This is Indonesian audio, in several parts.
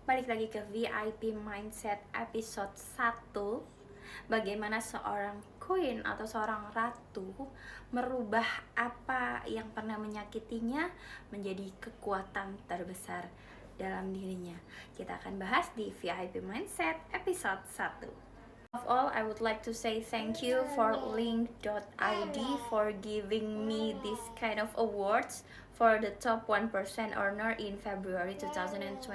Balik lagi ke VIP Mindset episode 1. Bagaimana seorang queen atau seorang ratu merubah apa yang pernah menyakitinya menjadi kekuatan terbesar dalam dirinya. Kita akan bahas di VIP Mindset episode 1. Of all, I would like to say thank you for link.id for giving me this kind of awards for the top 1% earner in February 2025.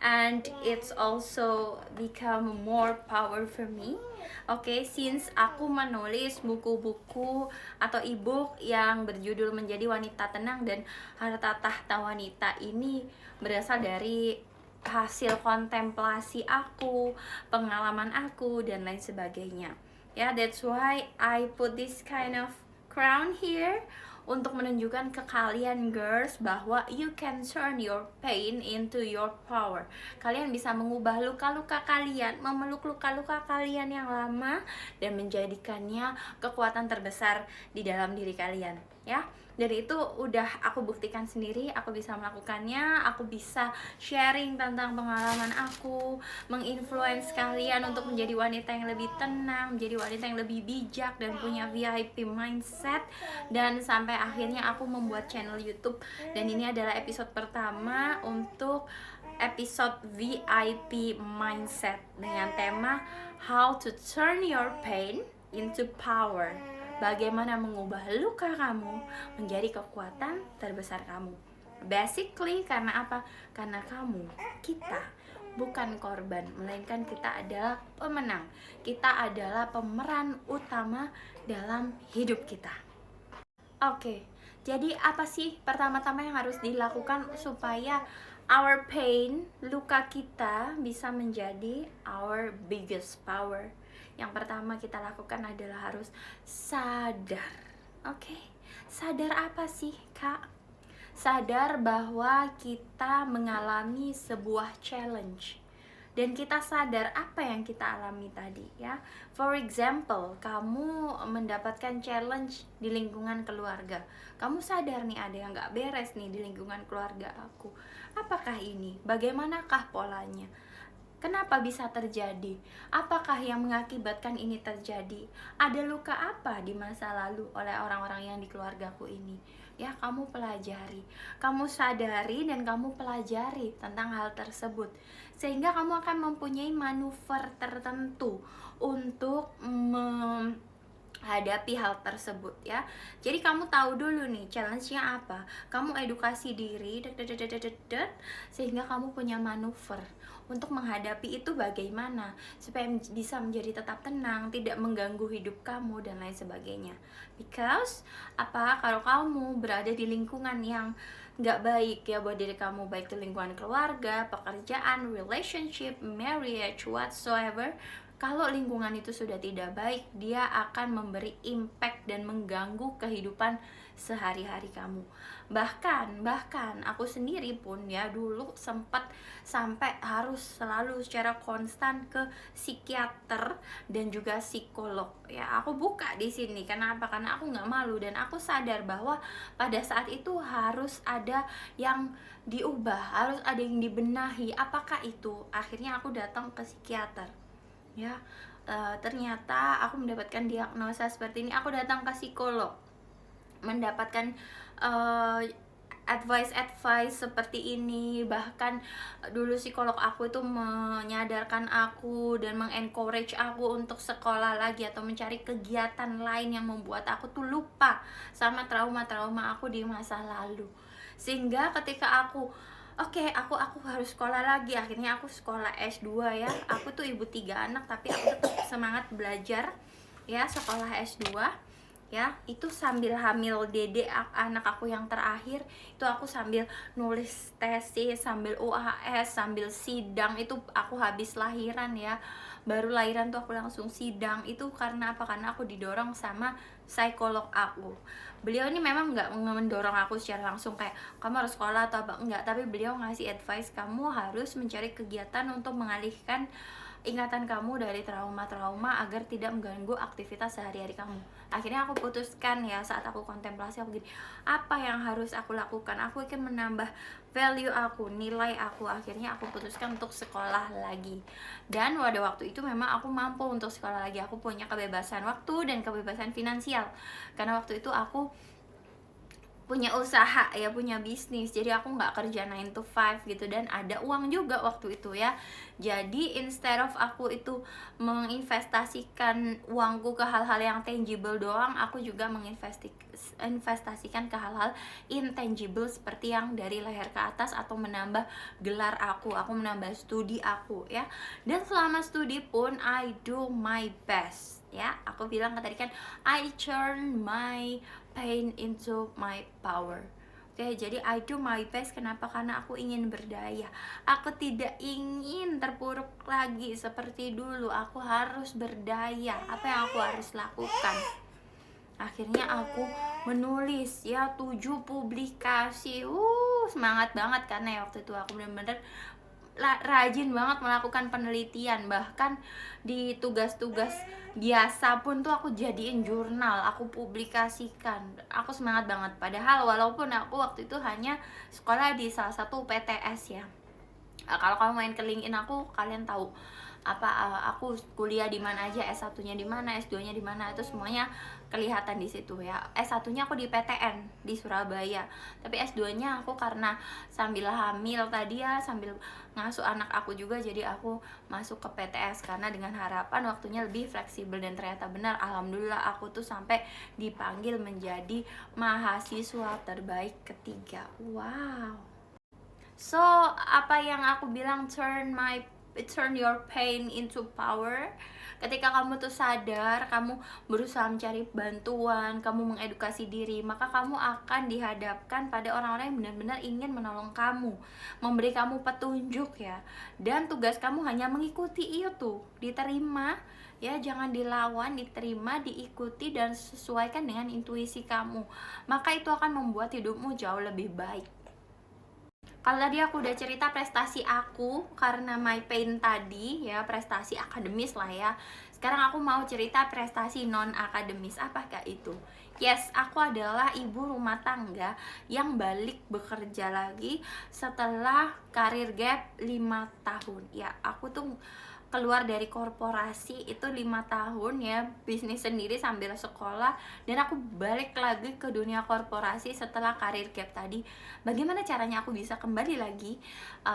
And it's also become more power for me. Okay, since aku menulis buku-buku atau ebook yang berjudul Menjadi Wanita Tenang dan Harta Tahta Wanita ini berasal dari hasil kontemplasi aku, pengalaman aku, dan lain sebagainya. Ya, that's why I put this kind of crown here untuk menunjukkan ke kalian girls bahwa you can turn your pain into your power. Kalian bisa mengubah luka-luka kalian, memeluk luka-luka kalian yang lama dan menjadikannya kekuatan terbesar di dalam diri kalian, ya. Dari itu udah aku buktikan sendiri, aku bisa melakukannya, aku bisa sharing tentang pengalaman aku, menginfluence kalian untuk menjadi wanita yang lebih tenang, menjadi wanita yang lebih bijak dan punya VIP mindset. Dan sampai akhirnya aku membuat channel YouTube, dan ini adalah episode pertama untuk episode VIP mindset dengan tema How to Turn Your Pain into Power. Bagaimana mengubah luka kamu menjadi kekuatan terbesar kamu. Basically karena apa? Karena kita bukan korban, melainkan kita adalah pemenang. Kita adalah pemeran utama dalam hidup kita. Oke, jadi apa sih pertama-tama yang harus dilakukan supaya our pain, luka kita bisa menjadi our biggest power? Yang pertama kita lakukan adalah harus sadar. Oke, sadar apa sih, Kak? Sadar bahwa kita mengalami sebuah challenge dan kita sadar apa yang kita alami tadi, ya. For example, kamu mendapatkan challenge di lingkungan keluarga. Kamu sadar nih ada yang gak beres nih di lingkungan keluarga aku. Apakah ini? Bagaimanakah polanya? Kenapa bisa terjadi? Apakah yang mengakibatkan ini terjadi? Ada luka apa di masa lalu oleh orang-orang yang di keluargaku ini? Ya, kamu pelajari, kamu sadari, dan kamu pelajari tentang hal tersebut, sehingga kamu akan mempunyai manuver tertentu untuk hadapi hal tersebut, ya. Jadi kamu tahu dulu nih challenge-nya apa. Kamu edukasi diri, sehingga kamu punya manuver untuk menghadapi itu bagaimana supaya bisa menjadi tetap tenang, tidak mengganggu hidup kamu dan lain sebagainya. Because kalau kamu berada di lingkungan yang nggak baik ya buat diri kamu, baik itu lingkungan keluarga, pekerjaan, relationship, marriage, whatsoever, kalau lingkungan itu sudah tidak baik, dia akan memberi impact dan mengganggu kehidupan sehari-hari kamu. Bahkan aku sendiri pun ya dulu sempat sampai harus selalu secara konstan ke psikiater dan juga psikolog. Ya, aku buka di sini. Kenapa? Karena aku nggak malu dan aku sadar bahwa pada saat itu harus ada yang diubah, harus ada yang dibenahi. Apakah itu? Akhirnya aku datang ke psikiater. Ya, ternyata aku mendapatkan diagnosa seperti ini. Aku datang ke psikolog, mendapatkan advice seperti ini. Bahkan dulu psikolog aku itu menyadarkan aku dan mengencourage aku untuk sekolah lagi atau mencari kegiatan lain yang membuat aku tuh lupa sama trauma-trauma aku di masa lalu. Sehingga ketika aku harus sekolah lagi, akhirnya aku sekolah S2 ya. Aku tuh ibu 3 anak tapi aku tetap semangat belajar ya, sekolah S2 ya. Itu sambil hamil dede anak aku yang terakhir, itu aku sambil nulis tesis, sambil UAS, sambil sidang. Itu aku habis lahiran ya, baru lahiran tuh aku langsung sidang. Itu karena apa? Karena aku didorong sama psikolog aku. Beliau ini memang nggak mendorong aku secara langsung kayak kamu harus sekolah atau apa, enggak, tapi beliau ngasih advice kamu harus mencari kegiatan untuk mengalihkan ingatan kamu dari trauma-trauma agar tidak mengganggu aktivitas sehari-hari kamu. Akhirnya aku putuskan ya, saat aku kontemplasi, aku gini, apa yang harus aku lakukan? Aku ingin menambah value aku, nilai aku. Akhirnya aku putuskan untuk sekolah lagi. Dan pada waktu itu memang aku mampu untuk sekolah lagi. Aku punya kebebasan waktu dan kebebasan finansial. Karena waktu itu aku punya usaha ya, punya bisnis, jadi aku nggak kerja 9 to 5 gitu, dan ada uang juga waktu itu ya. Jadi instead of aku itu menginvestasikan uangku ke hal-hal yang tangible doang, aku juga menginvestasikan ke hal-hal intangible seperti yang dari leher ke atas, atau menambah gelar aku menambah studi aku ya. Dan selama studi pun I do my best ya. Aku bilang tadi kan, I turn my pain into my power. Oke, jadi I do my best. Kenapa? Karena aku ingin berdaya. Aku tidak ingin terpuruk lagi seperti dulu. Aku harus berdaya. Apa yang aku harus lakukan? Akhirnya aku menulis ya 7 publikasi. Semangat banget, karena ya waktu itu aku bener-bener rajin banget melakukan penelitian. Bahkan di tugas-tugas biasa pun tuh aku jadiin jurnal, aku publikasikan. Aku semangat banget. Padahal walaupun aku waktu itu hanya sekolah di salah satu PTS ya. Kalau kamu main ke LinkedIn aku, kalian tahu aku kuliah di mana aja, S1-nya di mana, S2-nya di mana, itu semuanya kelihatan di situ ya. S1-nya aku di PTN di Surabaya, tapi S2-nya aku karena sambil hamil tadi ya, sambil ngasuh anak aku juga, jadi aku masuk ke PTS karena dengan harapan waktunya lebih fleksibel. Dan ternyata benar, alhamdulillah aku tuh sampai dipanggil menjadi mahasiswa terbaik ketiga. Wow. So, apa yang aku bilang, turn your pain into power. Ketika kamu tuh sadar, kamu berusaha mencari bantuan, kamu mengedukasi diri, maka kamu akan dihadapkan pada orang-orang yang benar-benar ingin menolong kamu, memberi kamu petunjuk ya. Dan tugas kamu hanya mengikuti itu, diterima ya, jangan dilawan, diterima, diikuti, dan sesuaikan dengan intuisi kamu. Maka itu akan membuat hidupmu jauh lebih baik. Kalau tadi aku udah cerita prestasi aku karena my pain tadi ya, prestasi akademis lah ya. Sekarang aku mau cerita prestasi non akademis. Apakah itu? Yes, aku adalah ibu rumah tangga yang balik bekerja lagi setelah karir gap 5 tahun. Ya, aku tuh keluar dari korporasi itu 5 tahun ya, bisnis sendiri sambil sekolah, dan aku balik lagi ke dunia korporasi setelah karir gap tadi. Bagaimana caranya aku bisa kembali lagi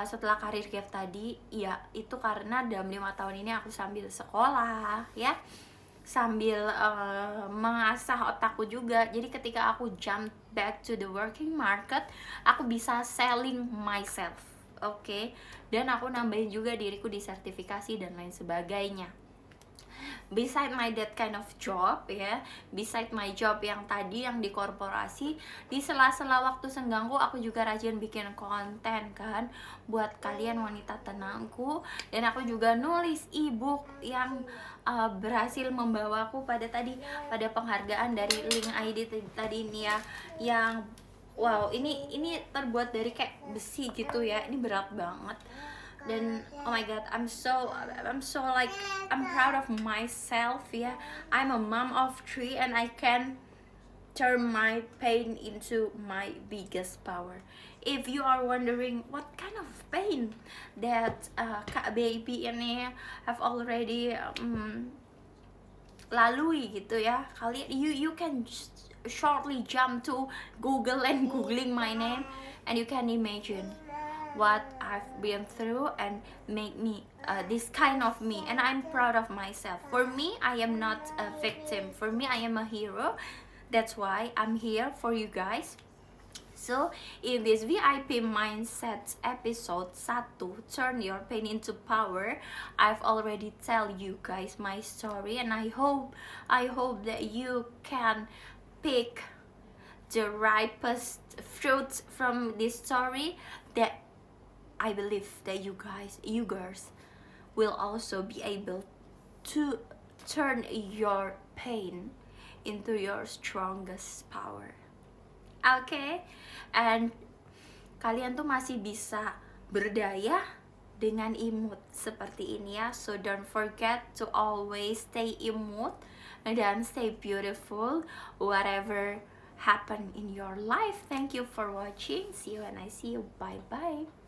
setelah karir gap tadi? Ya, itu karena dalam 5 tahun ini aku sambil sekolah ya, sambil mengasah otakku juga. Jadi ketika aku jump back to the working market, aku bisa selling myself. Oke. Dan aku nambahin juga diriku di sertifikasi dan lain sebagainya. Beside my that kind of job ya, beside my job yang tadi yang di korporasi, di sela-sela waktu senggangku aku juga rajin bikin konten kan buat kalian wanita tenangku. Dan aku juga nulis ebook yang berhasil membawaku pada penghargaan dari Link ID tadi ini ya, yang wow, ini terbuat dari kayak besi gitu ya, ini berat banget. Dan oh my god, I'm so like, I'm proud of myself ya. I'm a mom of 3 and I can turn my pain into my biggest power. If you are wondering what kind of pain that Kak Baby ini have already lalui gitu ya, kalian you can shortly jump to Google and googling my name, and you can imagine what I've been through and make me this kind of me, and I'm proud of myself. For me, I am not a victim. For me, I am a hero. That's why I'm here for you guys. So, in this VIP Mindset episode 1, Turn Your Pain into Power, I've already tell you guys my story, and I hope that you can pick the ripest fruits from this story, that I believe that you girls will also be able to turn your pain into your strongest power. Okay? And kalian tuh masih bisa berdaya dengan imut seperti ini ya. So don't forget to always stay imut dan stay beautiful whatever happen in your life. Thank you for watching. See you when I see you. Bye bye.